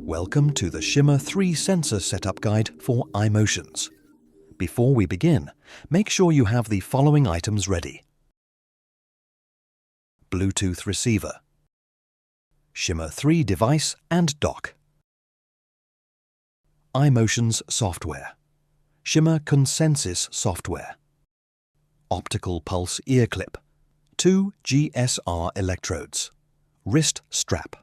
Welcome to the Shimmer 3 Sensor Setup Guide for iMotions. Before we begin, make sure you have the following items ready: Bluetooth receiver, Shimmer 3 device and dock, iMotions software, Shimmer Consensys software, optical pulse ear clip, 2 GSR electrodes, wrist strap.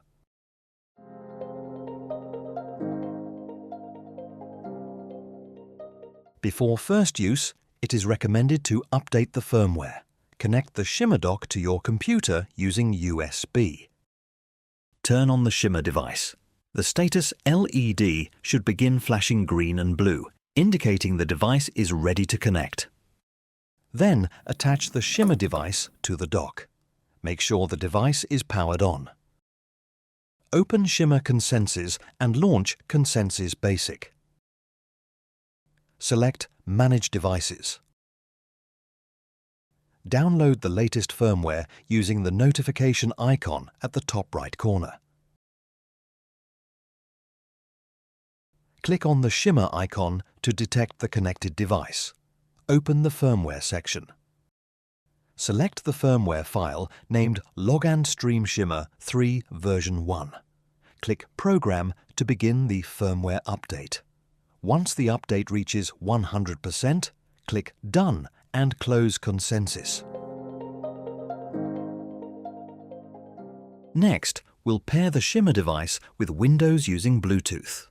Before first use, it is recommended to update the firmware. Connect the Shimmer Dock to your computer using USB. Turn on the Shimmer device. The status LED should begin flashing green and blue, indicating the device is ready to connect. Then attach the Shimmer device to the dock. Make sure the device is powered on. Open Shimmer Consensys and launch Consensys Basic. Select Manage Devices. Download the latest firmware using the notification icon at the top right corner. Click on the Shimmer icon to detect the connected device. Open the firmware section. Select the firmware file named Log&Stream Shimmer 3 version 1. Click Program to begin the firmware update. Once the update reaches 100%, click Done and close Consensys. Next, we'll pair the Shimmer device with Windows using Bluetooth.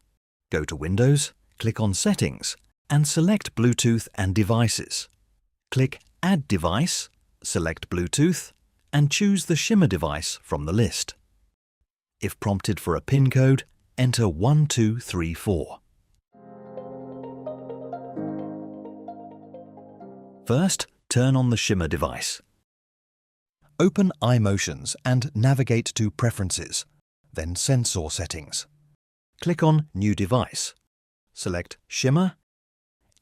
Go to Windows, click on Settings, and select Bluetooth and Devices. Click Add Device, select Bluetooth, and choose the Shimmer device from the list. If prompted for a PIN code, enter 1234. First, turn on the Shimmer device. Open iMotions and navigate to Preferences, then Sensor Settings. Click on New Device. Select Shimmer,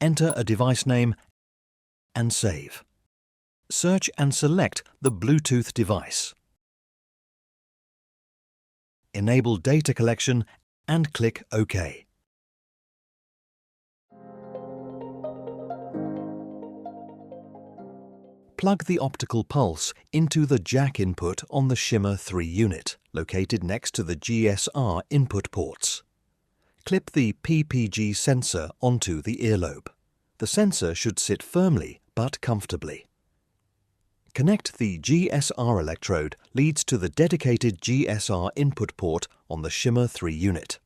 enter a device name, and save. Search and select the Bluetooth device. Enable data collection and click OK. Plug the optical pulse into the jack input on the Shimmer 3 unit, located next to the GSR input ports. Clip the PPG sensor onto the earlobe. The sensor should sit firmly but comfortably. Connect the GSR electrode leads to the dedicated GSR input port on the Shimmer 3 unit.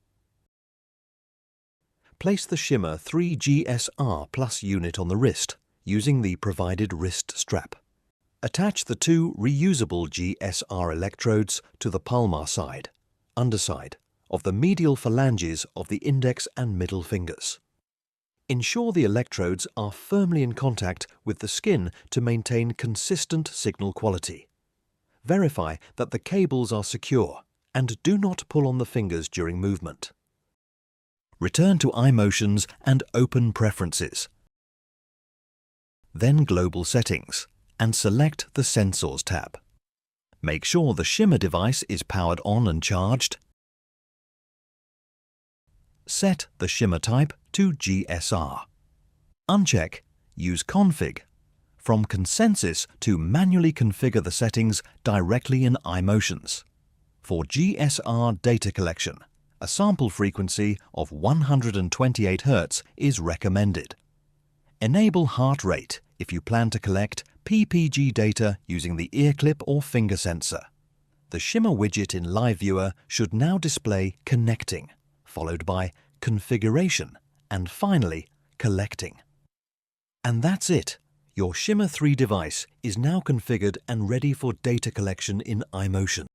Place the Shimmer 3 GSR Plus unit on the wrist, using the provided wrist strap. Attach the 2 reusable GSR electrodes to the palmar side, underside, of the medial phalanges of the index and middle fingers. Ensure the electrodes are firmly in contact with the skin to maintain consistent signal quality. Verify that the cables are secure and do not pull on the fingers during movement. Return to iMotions and open Preferences. Then Global Settings, and select the Sensors tab. Make sure the Shimmer device is powered on and charged. Set the Shimmer type to GSR. Uncheck Use Config. From Consensys to manually configure the settings directly in iMotions. For GSR data collection, a sample frequency of 128 Hz is recommended. Enable heart rate if you plan to collect PPG data using the ear clip or finger sensor. The Shimmer widget in Live Viewer should now display Connecting, followed by Configuration, and finally Collecting. And that's it. Your Shimmer 3 device is now configured and ready for data collection in iMotion.